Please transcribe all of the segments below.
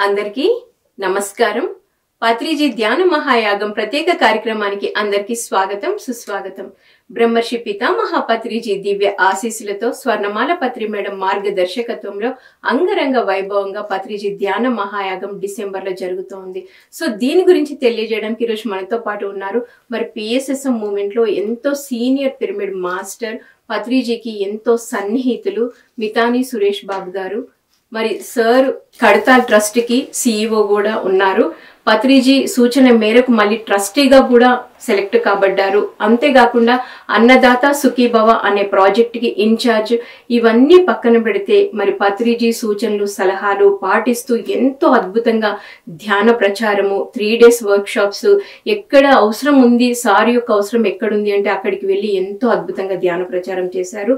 అందరికీ నమస్కారం. పత్రిజీ ధ్యాన మహాయాగం ప్రత్యేక కార్యక్రమానికి అందరికీ స్వాగతం, సుస్వాగతం. బ్రహ్మర్షి పితామహ పత్రిజీ దివ్య ఆశీస్సులతో స్వర్ణమాల పత్రి మేడం మార్గదర్శకత్వంలో అంగరంగ వైభవంగా పత్రిజీ ధ్యాన మహాయాగం డిసెంబర్ లో జరుగుతోంది. సో దీని గురించి తెలియజేయడానికి ఈరోజు మనతో పాటు ఉన్నారు. మరి పిఎస్ఎస్ఎం మూవ్మెంట్ లో ఎంతో సీనియర్ పిరమిడ్ మాస్టర్, పత్రిజీకి ఎంతో సన్నిహితులు మితాని సురేష్ బాబు గారు. మరి సార్ కడతాల్ ట్రస్ట్ కి సిఇఓ కూడా ఉన్నారు. పత్రిజీ సూచన మేరకు మళ్ళీ ట్రస్టీగా కూడా సెలెక్ట్ కాబడ్డారు. అంతేకాకుండా అన్నదాత సుఖీభవ అనే ప్రాజెక్ట్ కి ఇన్ఛార్జ్. ఇవన్నీ పక్కన పెడితే మరి పత్రిజీ సూచనలు సలహాలు పాటిస్తూ ఎంతో అద్భుతంగా ధ్యాన ప్రచారము, 3 days వర్క్ షాప్స్, ఎక్కడ అవసరం ఉంది, సార్ యొక్క అవసరం ఎక్కడుంది అంటే అక్కడికి వెళ్ళి ఎంతో అద్భుతంగా ధ్యాన ప్రచారం చేశారు.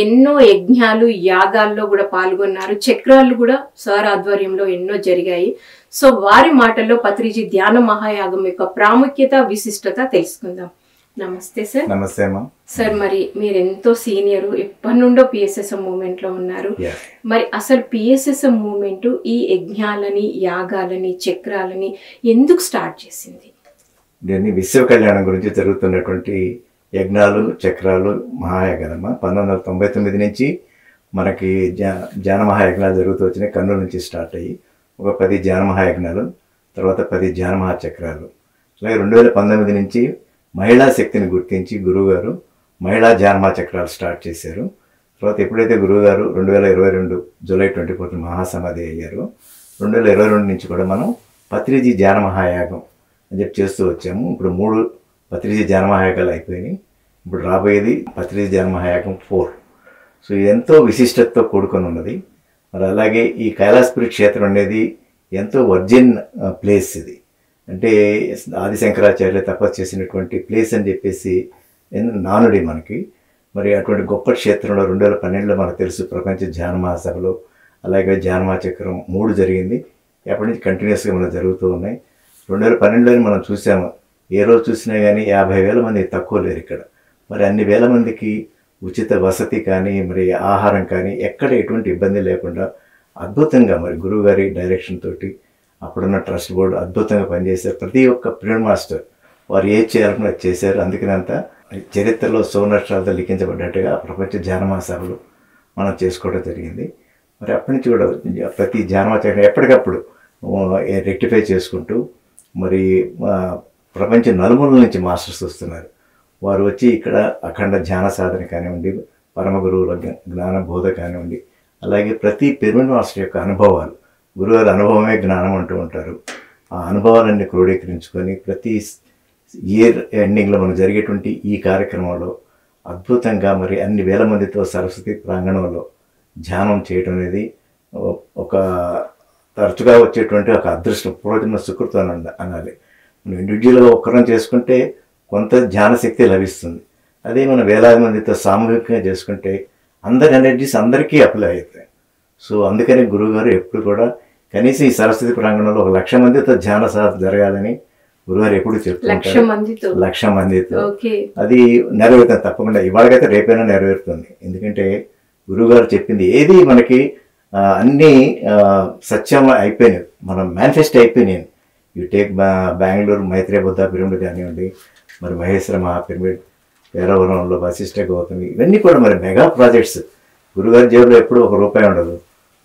ఎన్నో యజ్ఞాలు యాగాల్లో కూడా పాల్గొన్నారు. చక్రాలు కూడా సార్ ఆధ్వర్యంలో ఎన్నో జరిగాయి. సో వారి మాటల్లో పత్రిజీ ధ్యాన మహాయాగం యొక్క ప్రాముఖ్యత, విశిష్టత తెలుసుకుందాం. నమస్తే సార్. నమస్తే అమ్మా. సార్ మరి మీరు ఎంతో సీనియర్, ఎప్పటి నుండో పిఎస్ఎస్ఎం మూవ్మెంట్ లో ఉన్నారు. మరి అసలు పిఎస్ఎస్ఎం మూవ్మెంట్ ఈ యజ్ఞాలని యాగాలని చక్రాలని ఎందుకు స్టార్ట్ చేసింది? దీన్ని విశ్వ కళ్యాణం గురించి జరుగుతున్నటువంటి యజ్ఞాలు చక్రాలు మహాయజ్ఞాలమ్మ. 1999 నుంచి మనకి ధ్యాన మహాయజ్ఞాలు జరుగుతూ వచ్చినాయి. కర్నూలు నుంచి స్టార్ట్ అయ్యి ఒక 10 ధ్యాన మహాయజ్ఞాలు, తర్వాత 10 ధ్యాన మహాచక్రాలు. అలాగే 2019 నుంచి మహిళా శక్తిని గుర్తించి గురువుగారు మహిళా ధ్యాన మహాచక్రాలు స్టార్ట్ చేశారు. తర్వాత ఎప్పుడైతే గురువుగారు 2022 జూలై 24 మహాసమాధి అయ్యారో 2022 నుంచి కూడా మనం పత్రిజీ ధ్యాన మహాయాగం అని చెప్పి చేస్తూ వచ్చాము. ఇప్పుడు 3 పత్రిజీ ధ్యాన మహాయాగాలు అయిపోయినాయి. ఇప్పుడు రాబోయేది పత్రిజీ ధ్యాన మహాయాగం 4. సో ఇది ఎంతో విశిష్టతతో కూడుకొని ఉన్నది. మరి అలాగే ఈ కైలాసపురి క్షేత్రం అనేది ఎంతో వర్జిన్ ప్లేస్. ఇది అంటే ఆదిశంకరాచార్యులు తపస్సు చేసినటువంటి ప్లేస్ అని చెప్పేసి నానుడి మనకి. మరి అటువంటి గొప్ప క్షేత్రంలో 2012లో మనకు తెలుసు ప్రపంచ ధ్యాన మహాసభలో, అలాగే ధ్యాన మహాచక్రం 3 జరిగింది. ఎప్పటి నుంచి కంటిన్యూస్గా మనం జరుగుతూ ఉన్నాయి. 2012లోనే మనం చూసాము, ఏ రోజు చూసినా కానీ 50,000 మంది తక్కువ లేరు ఇక్కడ. మరి అన్ని వేల మందికి ఉచిత వసతి కానీ మరి ఆహారం కానీ ఎక్కడ ఎటువంటి ఇబ్బంది లేకుండా అద్భుతంగా మరి గురువుగారి డైరెక్షన్ తోటి అప్పుడున్న ట్రస్ట్ బోర్డు అద్భుతంగా పనిచేశారు. ప్రతి ఒక్క పిరమిడ్ మాస్టర్ వారు ఏది చేయాలనుకుని అది చేశారు. అందుకనంతా చరిత్రలో సువర్ణాక్షరాలతో లిఖించబడ్డట్టుగా ప్రపంచ ధ్యాన మహాసభలు మనం చేసుకోవడం జరిగింది. మరి అప్పటి నుంచి కూడా ప్రతి ధ్యాన మహాచక్రం ఎప్పటికప్పుడు రెక్టిఫై చేసుకుంటూ మరి ప్రపంచ నలుమూలల నుంచి మాస్టర్స్ వస్తున్నారు. వారు వచ్చి ఇక్కడ అఖండ ధ్యాన సాధన కానివ్వండి, పరమ గురువుల జ్ఞాన బోధ కానివ్వండి, అలాగే ప్రతి పిరమిడ్ మాస్టర్ యొక్క అనుభవాలు, గురువుల అనుభవమే జ్ఞానం అంటూ ఉంటారు. ఆ అనుభవాలన్నీ క్రోడీకరించుకొని ప్రతి ఇయర్ ఎండింగ్లో మనం జరిగేటువంటి ఈ కార్యక్రమంలో అద్భుతంగా మరి అన్ని వేల మందితో సరస్వతి ప్రాంగణంలో ధ్యానం చేయడం అనేది ఒక తరచుగా వచ్చేటువంటి ఒక అదృష్టం, పూర్వజన్మ సుకృతం అనాలి. మనం ఇండివిజువల్గా ఒక్కరం చేసుకుంటే కొంత ధ్యాన శక్తి లభిస్తుంది. అదే మనం వేలాది మందితో సామూహికంగా చేసుకుంటే అందరి ఎనర్జీస్ అందరికీ అప్లై అవుతాయి. సో అందుకని గురువుగారు ఎప్పుడు కూడా కనీసం ఈ సరస్వతి ప్రాంగణంలో 1,00,000 మందితో ధ్యాన సాధన జరగాలని గురువుగారు ఎప్పుడు చెప్తుంటారు. 1,00,000 మందితో అది నెరవేరుతుంది తప్పకుండా. ఇవాళకైతే రేపైనా నెరవేరుతుంది. ఎందుకంటే గురువుగారు చెప్పింది ఏది మనకి అన్నీ సత్యం అయిపోయినాయి, మనం మేనిఫెస్ట్ అయిపోయినాయి. You take Bengaluru Maitreya Buddha pyramid కానివ్వండి, మరి మహేశ్వర మహాపిరమిడ్, పేరవరంలో వశిష్ఠ గౌతమి, ఇవన్నీ కూడా మరి మెగా ప్రాజెక్ట్స్. గురుగారి జేబులో ఎప్పుడు ₹1 ఉండదు.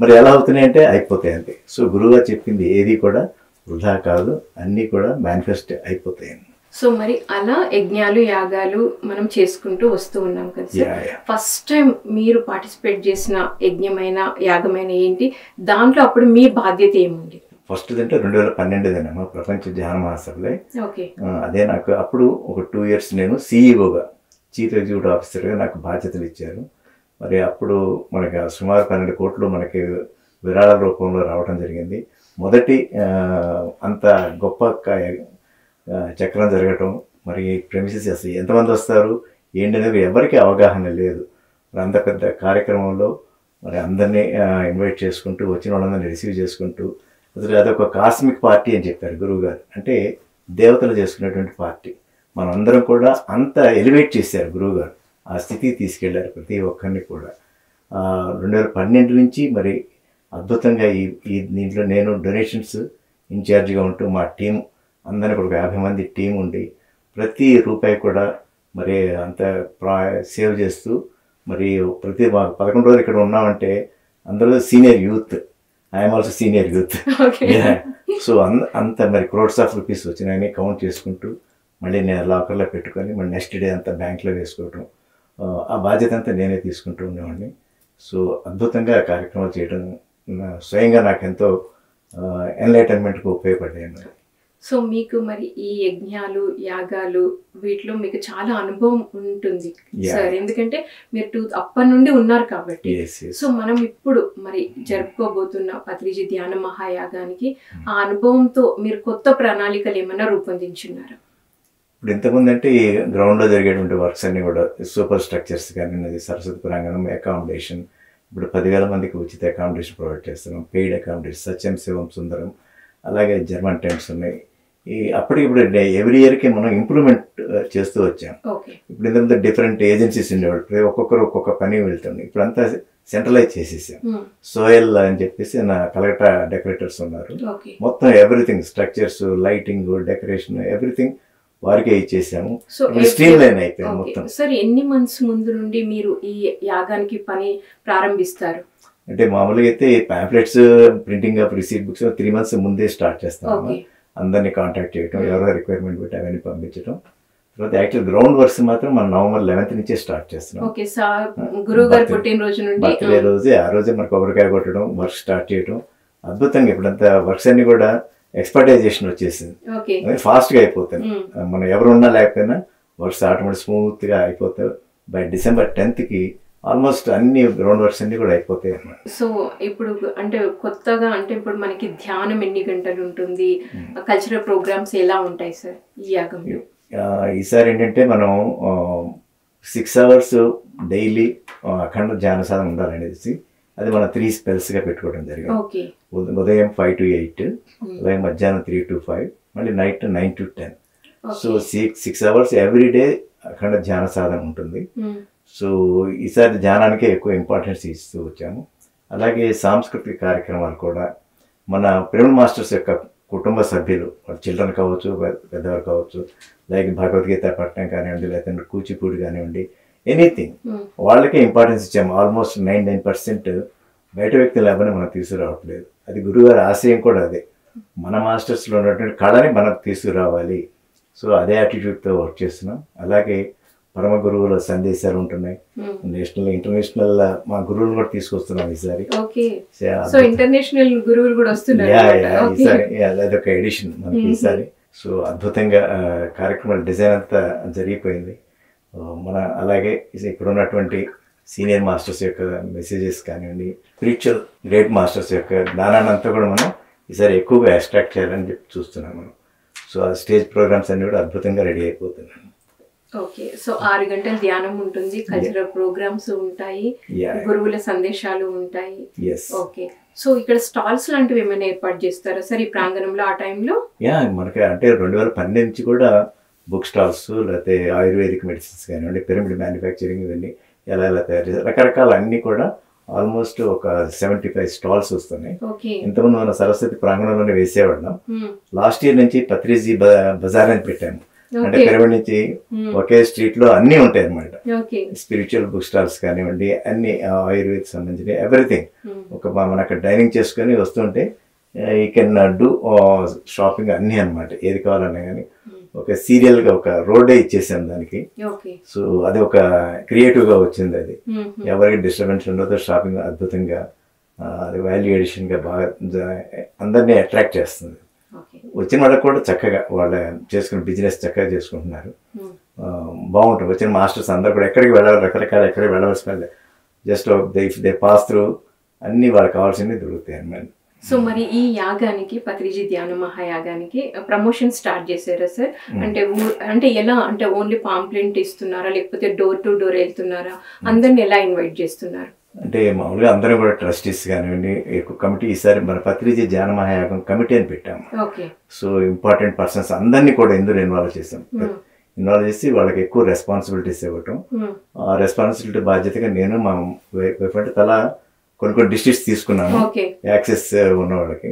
మరి ఎలా అవుతున్నాయి అంటే అయిపోతాయి అంతే. సో గురువుగారు చెప్పింది ఏది కూడా వృధా కాదు, అన్నీ కూడా మేనిఫెస్ట్ అయిపోతాయి. సో మరి అలా యజ్ఞాలు యాగాలు మనం చేసుకుంటూ వస్తూ ఉన్నాం కదా సార్. ఫస్ట్ టైం మీరు పార్టిసిపేట్ చేసిన యజ్ఞమైన యాగమైన ఏంటి, దాంట్లో అప్పుడు మీ బాధ్యత ఏముంది? ఫస్ట్ అంటే 2012 ప్రపంచ ధ్యాన మహాసభలే. అదే నాకు అప్పుడు ఒక 2 years నేను సిఇఓగా, చీఫ్ ఎగ్జిక్యూటివ్ ఆఫీసర్గా నాకు బాధ్యతలు ఇచ్చారు. మరి అప్పుడు మనకి సుమారు 12 కోట్లు మనకి విరాళ రూపంలో రావడం జరిగింది. మొదటి అంత గొప్ప చక్రం జరగటం, మరి ప్రెమిసెస్ అసలు ఎంతమంది వస్తారు ఏంటనేది ఎవరికి అవగాహన లేదు. అంత పెద్ద కార్యక్రమంలో మరి అందరినీ ఇన్వైట్ చేసుకుంటూ వచ్చిన వాళ్ళందరినీ రిసీవ్ చేసుకుంటూ అసలు అదొక కాస్మిక్ పార్టీ అని చెప్పారు గురువుగారు. అంటే దేవతలు చేసుకునేటువంటి పార్టీ. మనందరం కూడా అంత ఎలివేట్ చేశారు గురువుగారు, ఆ స్థితికి తీసుకెళ్లారు ప్రతి ఒక్కరిని కూడా. 2012 నుంచి మరి అద్భుతంగా ఈ దీంట్లో నేను డొనేషన్స్ ఇన్ఛార్జిగా ఉంటూ మా టీం అందరికీ ఒక 50 మంది టీం ఉండి ప్రతి రూపాయి కూడా మరి అంత సేవ్ చేస్తూ మరి ప్రతి 11 రోజులు ఇక్కడ ఉన్నామంటే అందరూ senior youth, I'm also senior youth. So అంత మరి క్రోడ్స్ ఆఫ్ రూపీస్ వచ్చినాయని కౌంట్ చేసుకుంటూ మళ్ళీ నేను లాకర్లో పెట్టుకొని మళ్ళీ నెక్స్ట్ డే అంతా బ్యాంక్లో వేసుకోవటం, ఆ బాధ్యత అంతా నేనే తీసుకుంటూ ఉండేవాడిని. సో అద్భుతంగా కార్యక్రమాలు చేయడం స్వయంగా నాకు ఎంతో ఎన్లైటన్మెంట్కి ఉపయోగపడ్డాయి. సో మీకు మరి ఈ యజ్ఞాలు యాగాలు వీటిలో మీకు చాలా అనుభవం ఉంటుంది సార్, ఎందుకంటే మీరు అప్పటి నుండి ఉన్నారు కాబట్టి. సో మనం ఇప్పుడు మరి జరుపుకోబోతున్న పత్రిజీ ధ్యాన మహాయాగానికి ఆ అనుభవంతో మీరు కొత్త ప్రణాళికలు ఏమైనా రూపొందించున్నారా? ఇప్పుడు ఇంతకుముందు అంటే ఈ గ్రౌండ్లో జరిగేటువంటి వర్క్స్ అన్నీ కూడా సూపర్ స్ట్రక్చర్స్ కానీ సరస్వతి ప్రాంగణం, అకామిడేషన్, ఇప్పుడు 10,000 మందికి ఉచిత అకామిడేషన్ ప్రొవైడ్ చేస్తున్నాం, పెయిడ్ అకామిడేషన్, సత్యం శివం సుందరం, అలాగే జర్మన్ టెంట్స్ ఉన్నాయి. అప్పటికిప్పుడు ఎవ్రీ ఇయర్కి మనం ఇంప్రూవ్మెంట్ చేస్తూ వచ్చాం. ఇప్పుడు ఇంతకుముందు డిఫరెంట్ ఏజెన్సీస్ ఉండేవాళ్ళు, ఒక్కొక్కరు ఒక్కొక్క పని వెళ్తుంది. ఇప్పుడు అంతా సెంట్రలైజ్ చేసేసాం. సోయల్ అని చెప్పేసి నా కలకట్టా డెకరేటర్స్ ఉన్నారు, మొత్తం everything structures, lighting, decoration everything వారికే ఇచ్చేసాము. స్ట్రీమ్ లైన్ అయిపోయింది మొత్తం. సార్ ఎన్ని మంత్స్ ముందు నుండి మీరు ఈ యాగానికి పని ప్రారంభిస్తారు? అంటే మామూలుగా అయితే pamphlets, printing of receipt books 3 months ముందే స్టార్ట్ చేస్తాము. అందరినీ కాంటాక్ట్ చేయడం, ఎవరో రిక్వైర్మెంట్ పెట్టి అవన్నీ పంపించడం. తర్వాత యాక్చువల్ గ్రౌండ్ వర్క్స్ మాత్రం మనం November 11th నుంచే స్టార్ట్ చేస్తున్నాం. బర్త్డే రోజే, ఆ రోజే మన కొబ్బరికాయ కొట్టడం, వర్క్ స్టార్ట్ చేయడం. అద్భుతంగా ఇప్పుడంతా వర్క్స్ అన్ని కూడా ఎక్స్పర్టైజేషన్ వచ్చేసింది, ఫాస్ట్గా అయిపోతుంది. మనం ఎవరున్నా లేకపోయినా వర్క్స్ ఆటోమేటిక్ స్మూత్గా అయిపోతాయి. బై December 10th ఆల్మోస్ట్ అన్ని గ్రౌండ్ వర్క్స్ అన్ని కూడా అయిపోతాయి అన్నమాట. సో ఇప్పుడు అంటే కొత్తగా అంటే ఇప్పుడు మనకి ధ్యానం ఎన్ని గంటలు ఉంటుంది, కల్చరల్ ప్రోగ్రామ్స్ ఎలా ఉంటాయి సార్ ఈ యాగంలో? ఈసారి ఏంటంటే మనం 6 hours డైలీ అఖండ ధ్యాన సాధన ఉండాలనేసి అది మనం 3 spells-గా పెట్టుకోవడం జరిగింది. ఉదయం 5 to 8, అలాగే మధ్యాహ్నం 3 to 5, మళ్ళీ night 9 to 10. So 6 hours every day అఖండ ధ్యాన సాధన ఉంటుంది. సో ఈసారి ధ్యానానికే ఎక్కువ ఇంపార్టెన్స్ ఇస్తూ వచ్చాము. అలాగే సాంస్కృతిక కార్యక్రమాలు కూడా మన పిరమిడ్ మాస్టర్స్ యొక్క కుటుంబ సభ్యులు, చిల్డ్రన్ కావచ్చు, పెద్దవారు కావచ్చు, లైక్ భగవద్గీత పట్టణం కానివ్వండి, లేకపోతే కూచిపూడి కానివ్వండి, ఎనీథింగ్ వాళ్ళకే ఇంపార్టెన్స్ ఇచ్చాము. ఆల్మోస్ట్ 99% బయట వ్యక్తులు ఎవరిని మనం తీసుకురావట్లేదు. అది గురువుగారి ఆశయం కూడా అదే, మన మాస్టర్స్లో ఉన్నటువంటి కళని మనకు తీసుకురావాలి. సో అదే యాటిట్యూడ్తో వర్క్ చేస్తున్నాం. అలాగే పరమ గురువుల సందేశాలు ఉంటున్నాయి, నేషనల్ ఇంటర్నేషనల్ మా గురువులు కూడా తీసుకొస్తున్నాం ఈసారి. అదొక ఎడిషన్ మనకి ఈసారి. సో అద్భుతంగా కార్యక్రమాల డిజైన్ అంతా జరిగిపోయింది మన. అలాగే ఇక్కడ ఉన్నటువంటి సీనియర్ మాస్టర్స్ యొక్క మెసేజెస్ కానివ్వండి, స్పిరిచువల్ గ్రేట్ మాస్టర్స్ యొక్క జ్ఞానాన్ని అంతా కూడా మనం ఈసారి ఎక్కువగా ఎక్స్ట్రాక్ట్ చేయాలని చెప్పి చూస్తున్నాం మనం. సో ఆ స్టేజ్ ప్రోగ్రామ్స్ అన్ని కూడా అద్భుతంగా రెడీ అయిపోతున్నాయి. ఓకే, సో 6 గంటల ధ్యానం ఉంటుంది, కల్చరల్ ప్రోగ్రామ్స్ ఉంటాయి, గురువుల సందేశాలు ఉంటాయి. ఓకే, సో ఇక్కడ స్టాల్స్ లాంటివి ఏమైనా ఏర్పాటు చేస్తారా సార్ ఈ ప్రాంగణంలో ఆ టైంలో? మనకి అంటే 2012 నుంచి కూడా బుక్ స్టాల్స్, లేకపోతే ఆయుర్వేదిక్ మెడిసిన్స్ కానివ్వండి, పిరమిడ్ మ్యానుఫ్యాక్చరింగ్, ఇవన్నీ ఎలా తయారు చేస్తారు, రకరకాల అన్ని కూడా ఆల్మోస్ట్ ఒక 75 స్టాల్స్ వస్తున్నాయి. ఇంతకుముందు మన సరస్వతి ప్రాంగణంలోనే వేసేవాళ్ళం. లాస్ట్ ఇయర్ నుంచి పత్రిజీ బజార్ అని పెట్టాము. అంటే పిరమిడ్ నుంచి ఒకే స్ట్రీట్ లో అన్ని ఉంటాయి అన్నమాట. స్పిరిచువల్ బుక్ స్టాల్స్ కానివ్వండి, అన్ని ఆయుర్వేదిక్ సంబంధించిన ఎవ్రీథింగ్. ఒక మన అక్కడ డైనింగ్ చేసుకుని వస్తుంటే యూ కెన్ డూ షాపింగ్ అన్ని అనమాట, ఏది కావాలన్నా కానీ. ఒక సీరియల్ గా ఒక రోడ్డే ఇచ్చేసాం దానికి. సో అది ఒక క్రియేటివ్ గా వచ్చింది. అది ఎవరికి డిస్టర్బెన్స్ ఉండదు, షాపింగ్ అద్భుతంగా, అది వాల్యూ ఎడిషన్ గా బాగా అందరినీ అట్రాక్ట్ చేస్తుంది. వచ్చిన వాళ్ళకి కూడా చక్కగా వాళ్ళ చేసుకున్న బిజినెస్ చక్కగా చేసుకుంటున్నారు, బాగుంటుంది. వచ్చిన మాస్టర్స్ అందరు కూడా ఎక్కడికి వెళ్ళాలి, రకరకాల ఎక్కడికి వెళ్ళవలసిన వెళ్ళే, జస్ట్ దే పాస్ త్రూ అన్ని వాళ్ళకి కావాల్సినవి దొరుకుతాయి అన్నమాట. సో మరి ఈ యాగానికి, పత్రిజీ ధ్యాన మహాయాగానికి ప్రమోషన్ స్టార్ట్ చేశారా సార్? అంటే ఎలా, అంటే ఓన్లీ పాంప్లెంట్ ఇస్తున్నారా, లేకపోతే డోర్ టు డోర్ వెళ్తున్నారా, అందరిని ఎలా ఇన్వైట్ చేస్తున్నారు? అంటే మామూలుగా అందరూ కూడా ట్రస్టీస్ కానివ్వండి, ఎక్కువ కమిటీ, ఈసారి మన పత్రిజీ ధ్యాన మహాయాగం కమిటీ అని పెట్టాము. సో ఇంపార్టెంట్ పర్సన్స్ అందరినీ కూడా ఇందులో ఇన్వాల్వ్ చేసాం. ఇన్వాల్వ్ చేసి వాళ్ళకి ఎక్కువ రెస్పాన్సిబిలిటీస్ ఇవ్వటం, ఆ రెస్పాన్సిబిలిటీ బాధ్యతగా నేను మా వైఫ్ అంటే తలా కొన్ని డిస్ట్రిక్ట్స్ తీసుకున్నాను ఓకే యాక్సెస్ ఉన్న వాళ్ళకి.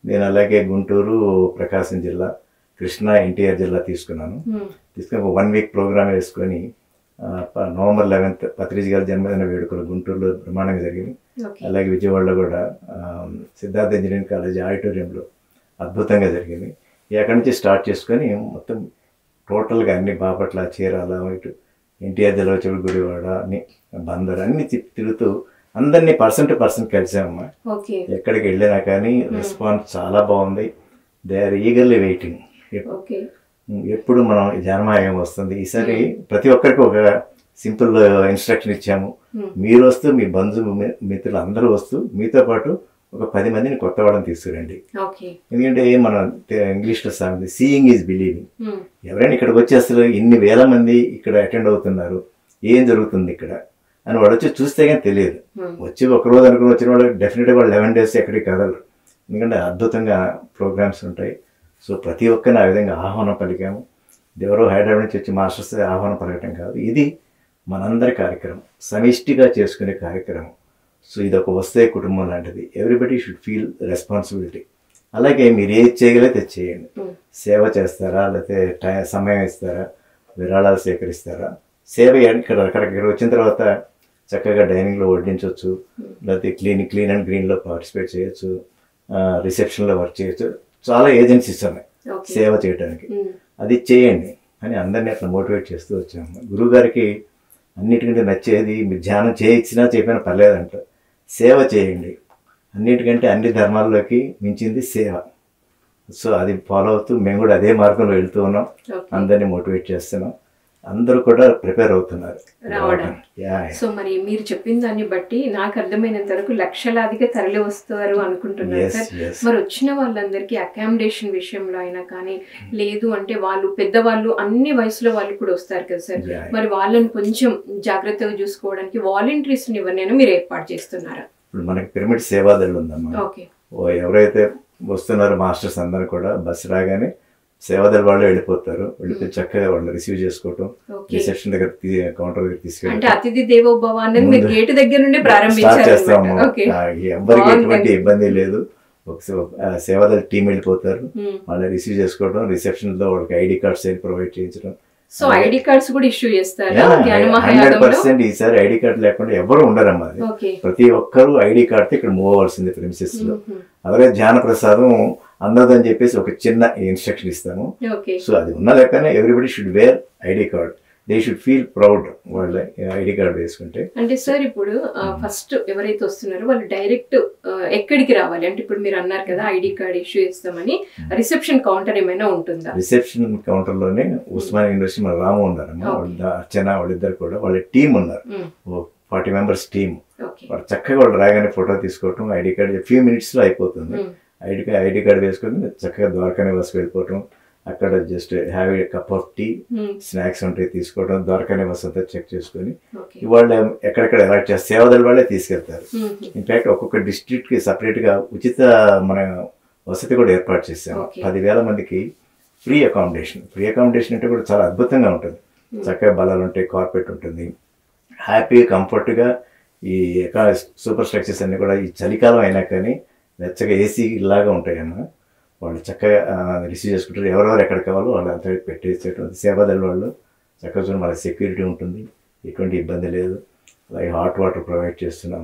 నేను అలాగే గుంటూరు, ప్రకాశం జిల్లా, కృష్ణా, ఎన్టీఆర్ జిల్లా తీసుకున్నాను. తీసుకుని 1 వీక్ ప్రోగ్రామ్ వేసుకొని నవంబర్ 11th పత్రిజీ గారి జన్మదిన వేడుకలు గుంటూరులో బ్రహ్మాండంగా జరిగింది. అలాగే విజయవాడలో కూడా సిద్ధార్థ ఇంజనీరింగ్ కాలేజ్ ఆడిటోరియంలో అద్భుతంగా జరిగింది. అక్కడి నుంచి స్టార్ట్ చేసుకొని మొత్తం టోటల్గా అన్ని బాపట్ల, చీరాల, ఇటు ఎన్టీఆర్ జిల్లా, గుడివాడ, అన్ని బందర్ అన్ని తిరుగుతూ అందరినీ పర్సన్ టు పర్సన్ కలిసామమ్మా. ఎక్కడికి వెళ్ళినా కానీ రెస్పాన్స్ చాలా బాగుంది. They are eagerly waiting. ఎప్పుడు మనం జ్ఞానమహాయాగం వస్తుంది. ఈసారి ప్రతి ఒక్కరికి ఒక సింపుల్ ఇన్స్ట్రక్షన్ ఇచ్చాము. మీరు వస్తూ మీ బంధు మిత్రులు అందరూ వస్తూ మీతో పాటు ఒక 10 మందిని కొత్త వాళ్ళని తీసుకురండి. ఎందుకంటే మన ఇంగ్లీష్లో సాగుంది, సీయింగ్ ఈజ్ బిలీవింగ్. ఎవరైనా ఇక్కడికి వచ్చి అసలు ఇన్ని వేల మంది ఇక్కడ అటెండ్ అవుతున్నారు, ఏం జరుగుతుంది ఇక్కడ అని వాడు వచ్చి చూస్తే కానీ తెలియదు. వచ్చి ఒకరోజు అనుకుని వచ్చిన వాళ్ళు డెఫినెట్గా వాళ్ళు 11 days ఎక్కడికి కదలరు. ఎందుకంటే అద్భుతంగా ప్రోగ్రామ్స్ ఉంటాయి. సో ప్రతి ఒక్కరిని ఆ విధంగా ఆహ్వానం పలికాము. ఎవరో హైదరాబాద్ నుంచి వచ్చి మాస్టర్స్ ఆహ్వానం పలకటం కాదు, ఇది మనందరి కార్యక్రమం, సమిష్టిగా చేసుకునే కార్యక్రమం. సో ఇది ఒక వస్తే కుటుంబం లాంటిది. Everybody should feel responsibility. అలాగే మీరు ఏది చేయగలిగితే చేయండి. సేవ చేస్తారా, లేకపోతే సమయం ఇస్తారా, విరాళాలు సేకరిస్తారా, సేవ అక్కడికి వచ్చిన తర్వాత చక్కగా డైనింగ్లో వడ్డించవచ్చు, లేకపోతే క్లీన్ అండ్ గ్రీన్లో పార్టిసిపేట్ చేయొచ్చు, రిసెప్షన్లో వర్క్ చేయొచ్చు. చాలా ఏజెన్సీస్ ఉన్నాయి సేవ చేయడానికి. అది చేయండి అని అందరినీ అట్లా మోటివేట్ చేస్తూ వచ్చాము. గురువు గారికి అన్నిటికంటే నచ్చేది మీరు ధ్యానం చేయించినా చెప్పినా పర్లేదంట, సేవ చేయండి. అన్నిటికంటే అన్ని ధర్మాల్లోకి మించింది సేవ. సో అది ఫాలో అవుతూ మేము కూడా అదే మార్గంలో వెళ్తూ ఉన్నాం. అందరినీ మోటివేట్ చేస్తున్నాం. అందరూ కూడా ప్రిపేర్ అవుతున్నారు రావడానికి. సో మరి మీరు చెప్పిన దాన్ని బట్టి నాకు అర్థమైనంత వరకు లక్షలాదిగా తరలి వస్తారు అనుకుంటున్నారు సార్. మరి వచ్చిన వాళ్ళందరికీ అకామిడేషన్ విషయంలో అయినా కానీ, లేదు అంటే వాళ్ళు పెద్దవాళ్ళు అన్ని వయసులో వాళ్ళు కూడా వస్తారు కదా సార్, మరి వాళ్ళని కొంచెం జాగ్రత్తగా చూసుకోవడానికి వాలంటీర్స్ ఎవరినైనా మీరు ఏర్పాటు చేస్తున్నారా? ఇప్పుడు మనకి పిరమిడ్ సేవాదళ్ళు ఉందమ్మా. ఎవరైతే వస్తున్నారో మాస్టర్స్ అందరూ కూడా బస్సు రాగానే సేవాదళ వాళ్ళు వెళ్ళిపోతారు. వెళ్ళిపోయి చక్కగా వాళ్ళు రిసీవ్ చేసుకోవటం, రిసెప్షన్ దగ్గర కౌంటర్ దగ్గర తీసుకెళ్ళి అతిథి దేవో భవ అనేది గేట్ దగ్గర నుండి ప్రారంభించారు. ఎవరికి ఎటువంటి ఇబ్బంది లేదు. సేవాదళ టీం వెళ్ళిపోతారు, వాళ్ళని రిసీవ్ చేసుకోవడం, రిసెప్షన్ లో వాళ్ళకి ఐడి కార్డ్స్ ప్రొవైడ్ చేయించడం. సో ఐడి కార్డ్స్ కూడా ఇష్యూ చేస్తారు. 100% ఈసారి ఐడి కార్డ్ లేకుండా ఎవరు ఉండరమ్మా. ప్రతి ఒక్కరు ఐడి కార్డ్ ఇక్కడ మూవ్ అవ్వాల్సింది ప్రిమిసెస్ లో. అలాగే ధ్యాన ప్రసాదం అందదని చెప్పేసి ఒక చిన్న ఇన్స్ట్రక్షన్ ఇస్తాము. సో అది ఉన్నా లేకనే everybody should wear ID card. They should feel proud వాళ్ళ ఐడి కార్డ్ వేసుకుంటే. అంటే సార్ ఇప్పుడు ఫస్ట్ ఎవరైతే వస్తున్నారో వాళ్ళు డైరెక్ట్ ఎక్కడికి రావాలి అంటే, ఇప్పుడు మీరు అన్నారు కదా ఐడి కార్డ్ ఇష్యూ చేస్తామని, రిసెప్షన్ కౌంటర్ ఏమైనా ఉంటుందా? రిసెప్షన్ కౌంటర్ లోనే ఉస్మానియా యూనివర్సిటీ మన రాము ఉన్నారమ్మా, అర్చన వాళ్ళిద్దరు కూడా వాళ్ళ టీం ఉన్నారు, 40 members టీం. వాళ్ళు చక్కగా వాళ్ళు రాగానే ఫోటో తీసుకోవటం, ఐడి కార్డ్ ఫ్యూ మినిట్స్ లో అయిపోతుంది. ఐడి కార్డ్ వేసుకొని చక్కగా ద్వారకా నివాస్ వెళ్ళిపోవటం, అక్కడ just have a cup of tea, snacks ఉంటాయి తీసుకోవడం, ద్వారకా నివాస్ అంతా చెక్ చేసుకుని వాళ్ళు ఎక్కడెక్కడ ఎలాక్ట్ చేస్తారు సేవాదళ వాళ్ళే తీసుకెళ్తారు. ఇన్ఫాక్ట్ ఒక్కొక్క డిస్ట్రిక్ట్ కి సపరేట్ గా ఉచిత మన వసతి కూడా ఏర్పాటు చేసాము. 10,000 మందికి ఫ్రీ అకామిడేషన్. ఫ్రీ అకామిడేషన్ అంటే కూడా చాలా అద్భుతంగా ఉంటుంది. చక్కగా బలాలు ఉంటాయి, కార్పెట్ ఉంటుంది, హ్యాపీ కంఫర్ట్గా. ఈ సూపర్ స్ట్రక్చర్స్ అన్ని కూడా ఈ చలికాలం అయినా కానీ వెచ్చగా ఏసీ లాగా ఉంటాయి అన్న. వాళ్ళు చక్కగా రిసీవ్ చేసుకుంటారు. ఎవరెవరు ఎక్కడ కావాలో వాళ్ళు అంతా పెట్టేసేటువంటి సేవాదళ వాళ్ళు చక్కగా చూడండి. వాళ్ళ సెక్యూరిటీ ఉంటుంది, ఎటువంటి ఇబ్బంది లేదు. అలాగే హాట్ వాటర్ ప్రొవైడ్ చేస్తున్నాం,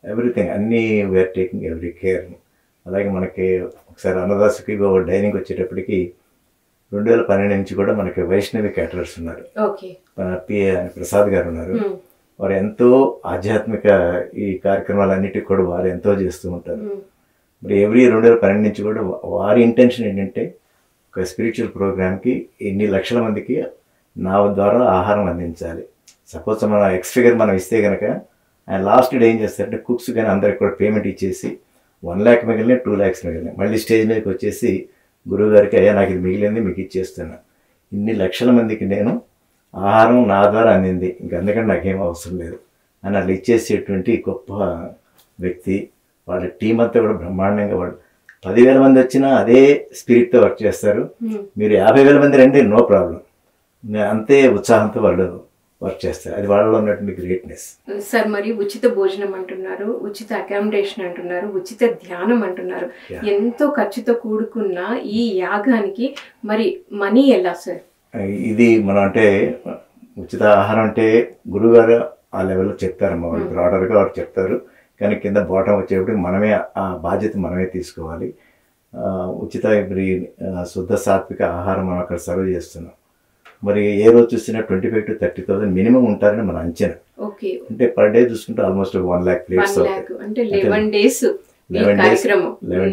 ఎవ్రీథింగ్ అన్నీ వీఆర్ టేకింగ్ ఎవ్రీ కేర్. అలాగే మనకి ఒకసారి అన్నదాసుకి డైనింగ్ వచ్చేటప్పటికి 2012 నుంచి కూడా మనకి వైష్ణవి క్యాటరర్స్ ఉన్నారు, ప్రసాద్ గారు ఉన్నారు. వారు ఎంతో ఆధ్యాత్మిక ఈ కార్యక్రమాలన్నిటికీ కూడా వారు ఎంతో చేస్తూ ఉంటారు. మరి ఎవ్రీ 2012 నుంచి కూడా వారి ఇంటెన్షన్ ఏంటంటే ఒక స్పిరిచువల్ ప్రోగ్రామ్కి ఇన్ని లక్షల మందికి నా ద్వారా ఆహారం అందించాలి. సపోజ్ మన ఎక్స్ఫిగర్ మనం ఇస్తే కనుక ఆయన లాస్ట్ డే ఏం చేస్తారంటే కుక్స్ కానీ అందరికి కూడా పేమెంట్ ఇచ్చేసి 1 lakh మిగిలిన 2 lakhs మిగిలిన మళ్ళీ స్టేజ్ మీదకి వచ్చేసి గురువుగారికి అయ్యా నాకు ఇది మిగిలింది మీకు ఇచ్చేస్తున్నా, ఇన్ని లక్షల మందికి నేను ఆహారం నా ద్వారా అందింది, ఇంక అందుకని నాకేం అవసరం లేదు అని అట్లా ఇచ్చేసేటువంటి గొప్ప వ్యక్తి. వాళ్ళ టీం అంతా కూడా బ్రహ్మాండంగా వాళ్ళు 10,000 మంది వచ్చినా అదే స్పిరిట్తో వర్క్ చేస్తారు. మీరు 50,000 మంది రండి, నో ప్రాబ్లం, అంతే ఉత్సాహంతో వాళ్ళు వర్క్ చేస్తారు. అది వాళ్ళలో ఉన్నటువంటి గ్రేట్నెస్. సార్ మరి ఉచిత భోజనం అంటున్నారు, ఉచిత అకామిడేషన్ అంటున్నారు, ఉచిత ధ్యానం అంటున్నారు. ఎంతో ఖర్చుతో కూడుకున్న ఈ యాగానికి మరి మనీ ఎలా సార్? ఇది మనం అంటే ఉచిత ఆహారం అంటే గురువుగారు ఆ లెవెల్లో చెప్తారమ్మా, వాళ్ళు బ్రాడర్గా వారు చెప్తారు. కానీ కింద బాటం వచ్చేప్పటికి మనమే ఆ బాధ్యత మనమే తీసుకోవాలి. ఉచిత ఇప్పుడు శుద్ధ సాత్విక ఆహారం మనం అక్కడ సర్వ్ చేస్తున్నాం. మరి ఏ రోజు చూసినా 25,000 to 30,000 మినిమం ఉంటారని మన అంచనా. అంటే పర్ డే చూసుకుంటే ఆల్మోస్ట్ 1 lakh ప్లేట్స్. 11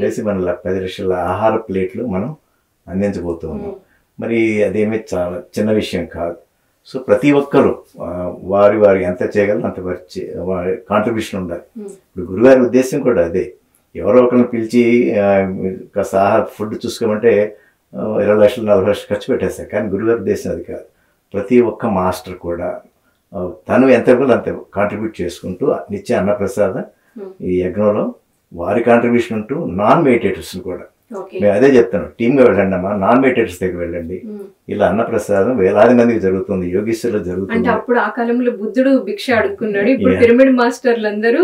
డేస్ మన 10 లక్షల ఆహార ప్లేట్లు మనం అందించబోతూ ఉన్నాం. మరి అదేమీ చాలా చిన్న విషయం కాదు. సో ప్రతి ఒక్కరు వారి ఎంత చేయగలరు అంత వారి కాంట్రిబ్యూషన్ ఉండాలి. ఇప్పుడు గురుగారి ఉద్దేశం కూడా అదే. ఎవరో ఒకరిని పిలిచి కాస్త ఆహార ఫుడ్ చూసుకోమంటే 20 లక్షలు 40 లక్షలు ఖర్చు పెట్టేస్తారు. కానీ గురుగారి ఉద్దేశం అది కాదు. ప్రతి ఒక్క మాస్టర్ కూడా తను ఎంత అంత కాంట్రిబ్యూట్ చేసుకుంటూ నిత్య అన్నప్రసాద ఈ యజ్ఞంలో వారి కాంట్రిబ్యూషన్ ఉంటూ నాన్ మెడిటేటర్స్ని కూడా మేము అదే చెప్తాను, టీమ్గా వెళ్ళండి అమ్మా, నాన్ మెడిటేటర్స్ దగ్గర వెళ్ళండి. ఇలా అన్నప్రసాదం వేలాది మందికి జరుగుతుంది, యోగీశ్వరులు జరుగుతుంది. అంటే అప్పుడు ఆ కాలంలో బుద్ధుడు భిక్ష అడుక్కున్నాడు, ఇప్పుడు పిరమిడ్ మాస్టర్లు అందరూ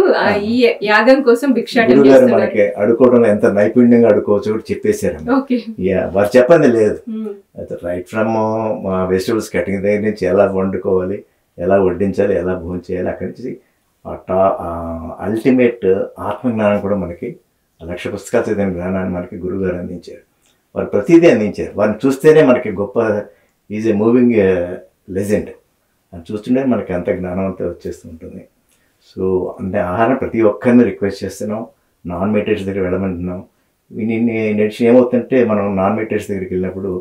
ఈ యాగం కోసం భిక్ష మనకి అడుకోవడంలో ఎంత నైపుణ్యంగా అడుకోవచ్చు కూడా చెప్పేశారు. వారు చెప్పండి లేదు. రైట్ ఫ్రమ్ వెజిటబుల్స్ కటింగ్ దగ్గర నుంచి ఎలా వండుకోవాలి, ఎలా వడ్డించాలి, ఎలా భోజనం చేయాలి, అక్కడి నుంచి అల్టిమేట్ ఆత్మజ్ఞానం కూడా మనకి 1,00,000 పుస్తకాలు చదివిన జ్ఞానాన్ని మనకి గురువుగారు అందించారు. వారు ప్రతిదీ అందించారు. వారిని చూస్తేనే మనకి గొప్ప ఈజ్ ఏ మూవింగ్ లెజెండ్ అని చూస్తుంటే మనకి అంత జ్ఞానం అంతా వచ్చేస్తూ ఉంటుంది. సో అంటే ఆహారం ప్రతి ఒక్కరిని రిక్వెస్ట్ చేస్తున్నాం. నాన్ మెడిటేటర్స్ దగ్గర వెళ్ళమంటున్నాం. నెక్స్ట్ ఏమవుతుంటే మనం నాన్ మెడిటేటర్స్ దగ్గరికి వెళ్ళినప్పుడు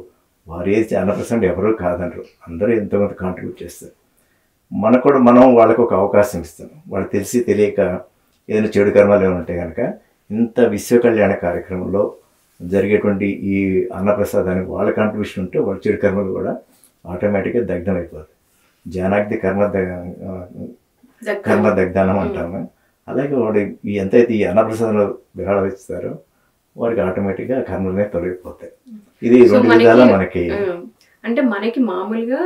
వారు ఏది 100% ఎవరూ కాదనరు, అందరూ ఎంతోమంది కాంట్రిబ్యూట్ చేస్తారు. మనకు కూడా మనం వాళ్ళకు ఒక అవకాశం ఇస్తాం. వాళ్ళు తెలిసి తెలియక ఏదైనా చెడు కర్మాలు ఏమైనా ఉంటే కనుక ఇంత విశ్వ కళ్యాణ కార్యక్రమంలో జరిగేటువంటి ఈ అన్నప్రసాదానికి వాళ్ళ కాంట్రిబ్యూషన్ ఉంటే వాళ్ళ చెడు కర్మలు కూడా ఆటోమేటిక్గా దగ్ధం అయిపోతుంది. జానాగ్ది కర్మ దగ్ధానం అంటాము. అలాగే వాడు ఎంతైతే ఈ అన్నప్రసాదంలో విరాళాలు ఇస్తారో వాడికి ఆటోమేటిక్గా కర్మలనే తొలగిపోతాయి. ఇది 2 విధాలా మనకి. అంటే మనకి మామూలుగా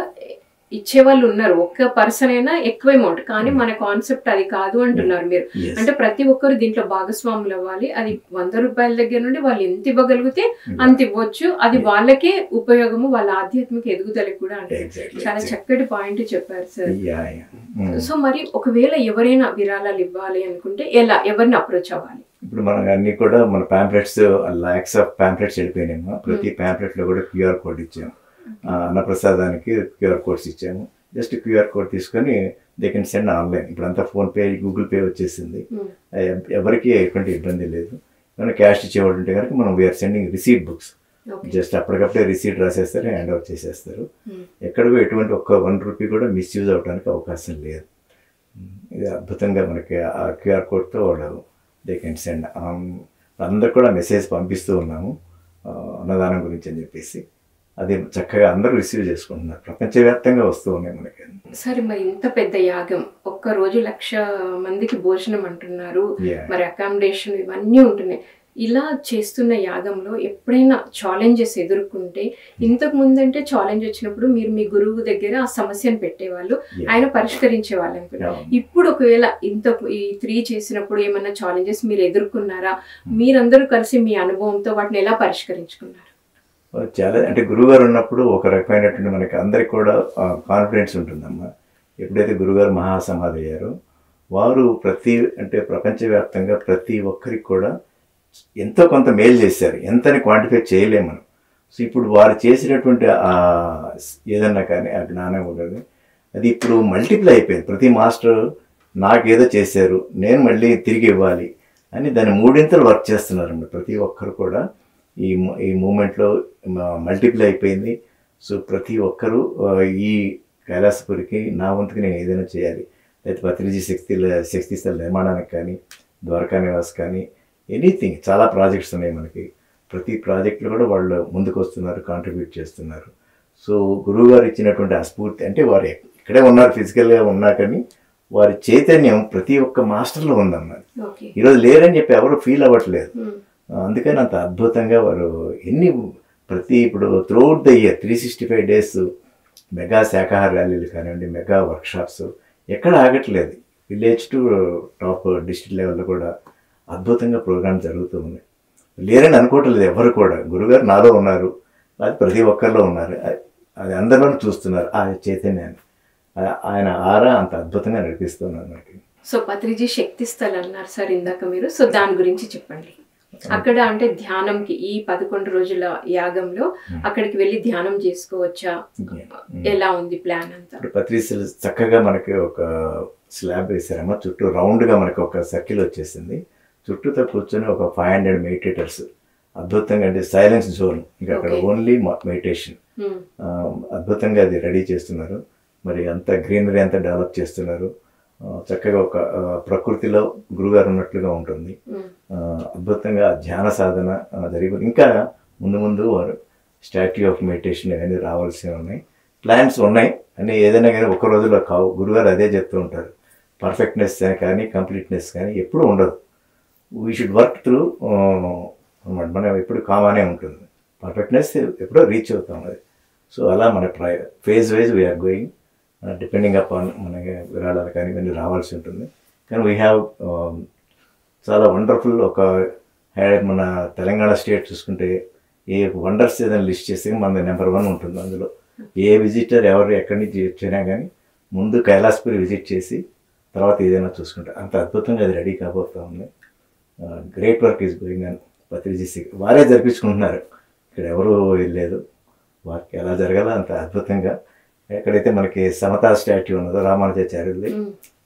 ఇచ్చేవాళ్ళు ఉన్నారు, ఒక్క పర్సన్ అయినా ఎక్కువ అమౌంట్, కానీ మన కాన్సెప్ట్ అది కాదు అంటున్నారు మీరు. అంటే ప్రతి ఒక్కరు దీంట్లో భాగస్వాములు అవ్వాలి. అది 100 రూపాయల దగ్గర నుండి వాళ్ళు ఎంత ఇవ్వగలిగితే అంత ఇవ్వచ్చు. అది వాళ్ళకే ఉపయోగము, వాళ్ళ ఆధ్యాత్మిక ఎదుగుదలకు కూడా. అంటే చాలా చక్కటి పాయింట్ చెప్పారు సార్. సో మరి ఒకవేళ ఎవరైనా విరాళాలు ఇవ్వాలి అనుకుంటే ఎవరిని అప్రోచ్ అవ్వాలి? ఇప్పుడు మనం అన్ని కూడా మన ప్యాంప్లెట్స్ లాక్స్ ఆఫ్ ప్యాంప్లెట్స్ వెళ్ళిపోయినాము. ప్రతి ప్యాంప్లెట్లో కూడా QR కోడ్ ఇచ్చాము. అన్నప్రసాదానికి QR కోడ్స్ ఇచ్చాము. జస్ట్ QR కోడ్ తీసుకొని దే కెన్ సెండ్ ఆన్లైన్. ఇప్పుడంతా ఫోన్పే, గూగుల్ పే వచ్చేసింది. ఎవరికి ఎటువంటి ఇబ్బంది లేదు. ఏమైనా క్యాష్ ఇచ్చేవాళ్ళు ఉంటే కనుక మనం we are sending receipt books. Just అప్పటికప్పుడే రిసీట్ రాసేస్తారు, హ్యాండ్ ఓవర్ చేసేస్తారు. ఎక్కడికో ఎటువంటి ఒక్క 1 రూపీ కూడా మిస్యూజ్ అవడానికి అవకాశం లేదు. ఇది అద్భుతంగా మనకి ఆ QR కోడ్తో వాళ్ళు దే కెన్ సెండ్. అందరు కూడా మెసేజ్ పంపిస్తూ ఉన్నాము అన్నదానం గురించి అని చెప్పేసి. అది చక్కగా అందరూ రిసీవ్ చేసుకుంటున్నారు. ప్రపంచవ్యాప్తంగా వస్తూ ఉన్నాయి మనకి. సరే మరి ఇంత పెద్ద యాగం, ఒక్క రోజు 1,00,000 మందికి భోజనం అంటున్నారు, మరి అకామిడేషన్ ఇవన్నీ ఉంటున్నాయి. ఇలా చేస్తున్న యాగంలో ఎప్పుడైనా ఛాలెంజెస్ ఎదుర్కొంటే, ఇంతకు ముందంటే ఛాలెంజ్ వచ్చినప్పుడు మీరు మీ గురువు దగ్గర ఆ సమస్యను పెట్టేవాళ్ళు, ఆయన పరిష్కరించే వాళ్ళు అనుకున్నారు. ఇప్పుడు ఒకవేళ ఈ 3 చేసినప్పుడు ఏమన్నా ఛాలెంజెస్ మీరు ఎదుర్కొన్నారా? మీరందరూ కలిసి మీ అనుభవంతో వాటిని ఎలా పరిష్కరించుకున్నారు? చాలా అంటే గురువుగారు ఉన్నప్పుడు ఒక రకమైనటువంటి మనకి అందరికి కూడా కాన్ఫిడెన్స్ ఉంటుందమ్మా. ఎప్పుడైతే గురువుగారు మహాసమాధి అయ్యారో వారు ప్రపంచవ్యాప్తంగా ప్రతి ఒక్కరికి కూడా ఎంతో కొంత మేలు చేశారు. ఎంతని క్వాంటిఫై చేయలేము మనం. సో ఇప్పుడు వారు చేసినటువంటి ఏదన్నా కానీ ఆ జ్ఞానం ఉండదు, అది ఇప్పుడు మల్టిప్లై అయిపోయింది. ప్రతి మాస్టర్ నాకేదో చేశారు, నేను మళ్ళీ తిరిగి ఇవ్వాలి అని దాన్ని 3 వర్క్ చేస్తున్నారండి. ప్రతి ఒక్కరు కూడా ఈ మూమెంట్లో మల్టిప్లై అయిపోయింది. సో ప్రతి ఒక్కరూ ఈ కైలాసపురికి నా వంతుకి నేను ఏదైనా చేయాలి, అయితే పత్రిజీ శక్తి స్థల నిర్మాణానికి కానీ, ద్వారకా నివాస్ కానీ, ఎనీథింగ్ చాలా ప్రాజెక్ట్స్ ఉన్నాయి మనకి. ప్రతి ప్రాజెక్టులు కూడా వాళ్ళు ముందుకు వస్తున్నారు, కాంట్రిబ్యూట్ చేస్తున్నారు. సో గురువుగారు ఇచ్చినటువంటి ఆ స్ఫూర్తి, అంటే వారు ఇక్కడే ఉన్నారు, ఫిజికల్గా ఉన్నా కానీ వారి చైతన్యం ప్రతి ఒక్క మాస్టర్లో ఉందన్నది. ఈరోజు లేరని చెప్పి ఎవరు ఫీల్ అవ్వట్లేదు. అందుకని అంత అద్భుతంగా వారు ఇప్పుడు throughout the year 365 days mega శాఖాహార ర్యాలీలు కానివ్వండి, మెగా వర్క్షాప్స్ ఎక్కడ ఆగట్లేదు. విలేజ్ టు టాప్ డిస్ట్రిక్ట్ లెవెల్లో కూడా అద్భుతంగా ప్రోగ్రామ్ జరుగుతూ ఉన్నాయి. లేరని అనుకోవటం లేదు ఎవరు కూడా. గురుగారు నాలో ఉన్నారు, అది ప్రతి ఒక్కరిలో ఉన్నారు, అది అందరిలోనూ చూస్తున్నారు ఆ చైతన్యాన్ని. ఆయన ఆరా అంత అద్భుతంగా నడిపిస్తున్నారు మనకి. సో పత్రిజీ శక్తి స్థల్ అన్నారు సార్ ఇందాక మీరు, సో దాని గురించి చెప్పండి. అక్కడ అంటే ధ్యానంకి ఈ 11 రోజుల యాగంలో అక్కడికి వెళ్ళి ధ్యానం చేసుకోవచ్చా, ఎలా ఉంది ప్లాన్ అంతా? పత్రిజీ చక్కగా మనకి ఒక స్లాబ్ వేసారమ్మా, చుట్టూ రౌండ్గా మనకి ఒక సర్కిల్ వచ్చేసింది. చుట్టూతో కూర్చొని ఒక 500 మెడిటేటర్స్ అద్భుతంగా, అంటే సైలెన్స్ జోన్, ఇంకా అక్కడ ఓన్లీ మెడిటేషన్. అద్భుతంగా అది రెడీ చేస్తున్నారు. మరి అంత గ్రీనరీ అంతా డెవలప్ చేస్తున్నారు. చక్కగా ఒక ప్రకృతిలో గురుగారు ఉన్నట్లుగా ఉంటుంది. అద్భుతంగా ధ్యాన సాధన జరిగి, ఇంకా ముందు ముందు వారు స్టాట్యూ ఆఫ్ మెడిటేషన్ ఇవన్నీ రావాల్సి ఉన్నాయి. ప్లాన్స్ ఉన్నాయి అని, ఏదైనా కానీ ఒక రోజులో కావు. గురుగారు అదే చెప్తూ ఉంటారు, పర్ఫెక్ట్నెస్ కానీ కంప్లీట్నెస్ కానీ ఎప్పుడు ఉండదు. వీ షుడ్ వర్క్ త్రూ అనమాట. మనం ఎప్పుడు కామానే ఉంటుంది, పర్ఫెక్ట్నెస్ ఎప్పుడో రీచ్ అవుతాం అది. సో అలా మన phase wise we are going, depending upon మనకి విరాళాలు కానీ ఇవన్నీ రావాల్సి ఉంటుంది. కానీ వీ హ్యావ్ చాలా వండర్ఫుల్ ఒక మన తెలంగాణ స్టేట్ చూసుకుంటే ఏ వండర్స్ ఏదైనా లిస్ట్ చేస్తే మన నెంబర్ 1 ఉంటుంది. అందులో ఏ విజిటర్ ఎవరు ఎక్కడి నుంచి వచ్చినా కానీ ముందు కైలాసపురి విజిట్ చేసి తర్వాత ఏదైనా చూసుకుంటారు. అంత అద్భుతంగా అది రెడీ కాబోతా ఉంది. గ్రేట్ వర్క్ ఈజ్ గోయింగ్ అని పత్రిజీ వారే జరిపించుకుంటున్నారు. ఇక్కడ ఎవరు వెళ్ళలేదు, వారికి ఎలా జరగాలో అంత అద్భుతంగా. ఎక్కడైతే మనకి సమతా స్టాట్యూ ఉన్నదో రామానుజాచార్యులది,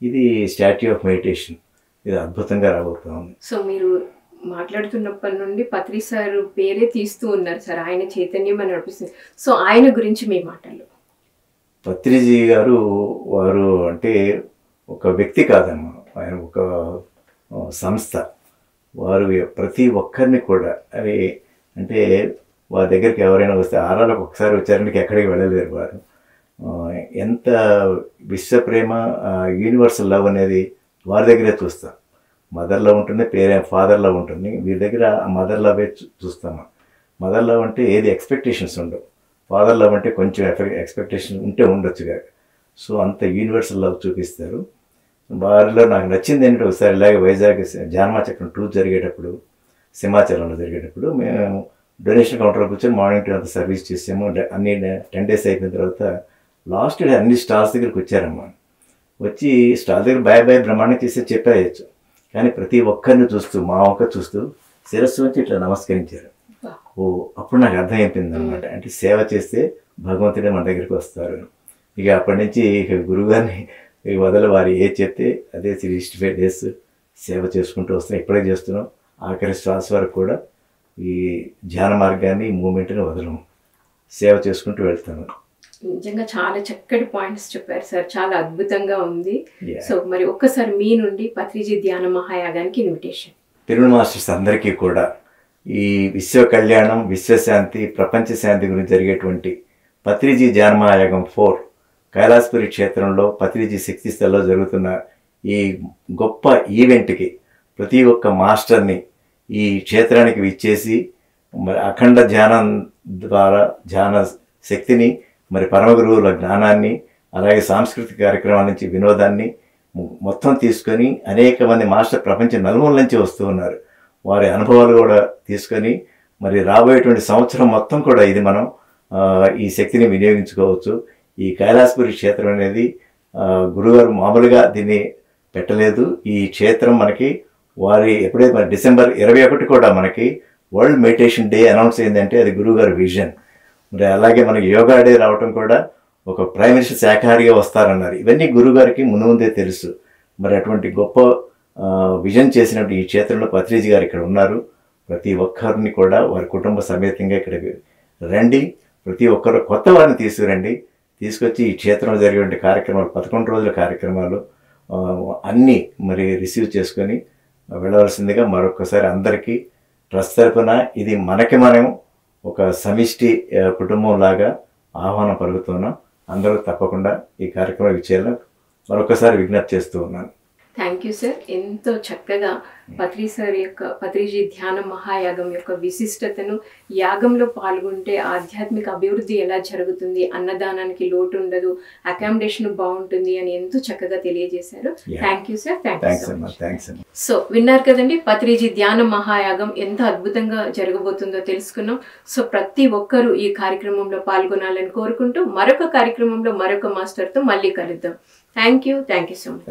ఇది స్టాట్యూ ఆఫ్ మెడిటేషన్, ఇది అద్భుతంగా రాబోతా ఉంది. సో మీరు మాట్లాడుతున్నప్పటి నుండి పత్రి సార్ పేరే తీస్తూ ఉన్నారు సార్, ఆయన చైతన్యం అని అనిపిస్తుంది. సో ఆయన గురించి మీ మాటలు. పత్రిజీ గారు వారు అంటే ఒక వ్యక్తి కాదమ్మా, ఆయన ఒక సంస్థ. వారు ప్రతి ఒక్కరిని కూడా, అవి అంటే వారి దగ్గరికి ఎవరైనా వస్తే ఆరాలకు ఒకసారి వచ్చారంటే ఎక్కడికి వెళ్ళలేరు వారు. ఎంత విశ్వప్రేమ, యూనివర్సల్ లవ్ అనేది వారి దగ్గరే చూస్తాం. మదర్ లవ్ ఉంటుంది, ఫాదర్ లవ్ ఉంటుంది. వీరి దగ్గర మదర్ లవే చూస్తాము. మదర్ లవ్ అంటే ఏది ఎక్స్పెక్టేషన్స్ ఉండవు, ఫాదర్ లవ్ అంటే కొంచెం ఎక్స్పెక్టేషన్ ఉంటే ఉండొచ్చుగా. సో అంత యూనివర్సల్ లవ్ చూపిస్తారు. వారిలో నాకు నచ్చింది ఏంటంటే, ఒకసారి ఇలాగే వైజాగ్ జానమాచక్రం టూర్ జరిగేటప్పుడు, సింహాచలంలో జరిగేటప్పుడు మేము డొనేషన్ కౌంటర్లో కూర్చొని మార్నింగ్ టు అంత సర్వీస్ చేసాము. అన్ని 10 days అయిపోయిన తర్వాత లాస్ట్ డే అన్ని స్టాల్స్ దగ్గరికి వచ్చారమ్మా. వచ్చి స్టాల్ దగ్గర బాయ్ బాయ్ బ్రహ్మాండం చేసి చెప్పేయచ్చు. కానీ ప్రతి ఒక్కరిని చూస్తూ, మా ఒక్క చూస్తూ శిరస్సు వచ్చి ఇట్లా నమస్కరించారు. ఓ అప్పుడు నాకు అర్థమైపోయింది అనమాట, అంటే సేవ చేస్తే భగవంతుడే మన దగ్గరికి వస్తారు. ఇక అప్పటి నుంచి ఇక గురువుగారిని వదల, వారు ఏది చెప్తే అదే 65 days సేవ చేసుకుంటూ వస్తున్నాం. ఇప్పుడే చేస్తున్నాం. ఆఖరి శ్వాస వరకు కూడా ఈ ధ్యాన మార్గాన్ని, మూమెంట్ని వదలము, సేవ చేసుకుంటూ వెళ్తాను. నిజంగా చాలా చక్కటి పాయింట్స్ చెప్పారు సార్, చాలా అద్భుతంగా ఉంది. సో మరి ఒక్కసారి మీ నుండి పత్రిజీ ధ్యాన మహాయాగానికి ఇన్విటేషన్. తిరుమల మాస్టర్స్ అందరికీ కూడా ఈ విశ్వ కళ్యాణం, విశ్వశాంతి, ప్రపంచ శాంతి గురించి జరిగేటువంటి పత్రిజీ ధ్యాన మహాయాగం 4 కైలాసపురి క్షేత్రంలో పత్రిజీ శక్తి స్థల్లో జరుగుతున్న ఈ గొప్ప ఈవెంట్కి ప్రతి ఒక్క మాస్టర్ని ఈ క్షేత్రానికి విచ్చేసి మరి అఖండ ధ్యానం ద్వారా ధ్యాన శక్తిని, మరి పరమ గురువుల జ్ఞానాన్ని, అలాగే సాంస్కృతిక కార్యక్రమాల నుంచి వినోదాన్ని మొత్తం తీసుకొని అనేక మంది మాస్టర్ ప్రపంచం నలుమూల నుంచి వస్తూ ఉన్నారు. వారి అనుభవాలు కూడా తీసుకొని మరి రాబోయేటువంటి సంవత్సరం మొత్తం కూడా ఇది మనం ఈ శక్తిని వినియోగించుకోవచ్చు. ఈ కైలాసపురి క్షేత్రం అనేది గురుగారు మామూలుగా దీన్ని పెట్టలేదు. ఈ క్షేత్రం మనకి వారి ఎప్పుడైతే మన డిసెంబర్ 21 కూడా మనకి వరల్డ్ మెడిటేషన్ డే అనౌన్స్ అయిందంటే అది గురువుగారి విజన్. మరి అలాగే మనకి యోగా డే రావటం కూడా ఒక ప్రైమ్ మినిస్టర్ శాఖాహారిగా వస్తారన్నారు. ఇవన్నీ గురువుగారికి ముందే తెలుసు. మరి అటువంటి గొప్ప విజన్ చేసినప్పుడు ఈ క్షేత్రంలో పత్రిజీ గారు ఇక్కడ ఉన్నారు. ప్రతి ఒక్కరిని కూడా వారి కుటుంబ సమేతంగా ఇక్కడికి రండి. ప్రతి ఒక్కరు కొత్త వారిని తీసుకురండి. తీసుకొచ్చి ఈ క్షేత్రంలో జరిగే కార్యక్రమాలు, 11 రోజుల కార్యక్రమాలు అన్నీ మరి రిసీవ్ చేసుకొని వెళ్ళవలసిందిగా మరొకసారి అందరికీ ట్రస్ట్ తరపున ఇది మనకి మనం ఒక సమిష్టి కుటుంబం లాగా ఆహ్వానం పలుకుతున్నాం. అందరూ తప్పకుండా ఈ కార్యక్రమం విచ్చేయాలని మరొకసారి విజ్ఞప్తి చేస్తూ ఉన్నాను. Thank you sir. ఎంతో చక్కగా పత్రిజీ ధ్యాన మహాయాగం యొక్క విశిష్టతను, యాగంలో పాల్గొంటే ఆధ్యాత్మిక అభివృద్ధి ఎలా జరుగుతుంది, అన్నదానానికి లోటు ఉండదు, అకామిడేషన్ బాగుంటుంది అని ఎంతో చక్కగా తెలియజేశారు. Thank you sir. Thanks. So విన్నారు కదండి, పత్రిజీ ధ్యాన మహాయాగం ఎంత అద్భుతంగా జరగబోతుందో తెలుసుకున్నాం. సో ప్రతి ఒక్కరూ ఈ కార్యక్రమంలో పాల్గొనాలని కోరుకుంటూ మరొక కార్యక్రమంలో మరొక మాస్టర్తో మళ్ళీ కలుద్దాం. Thank you so much.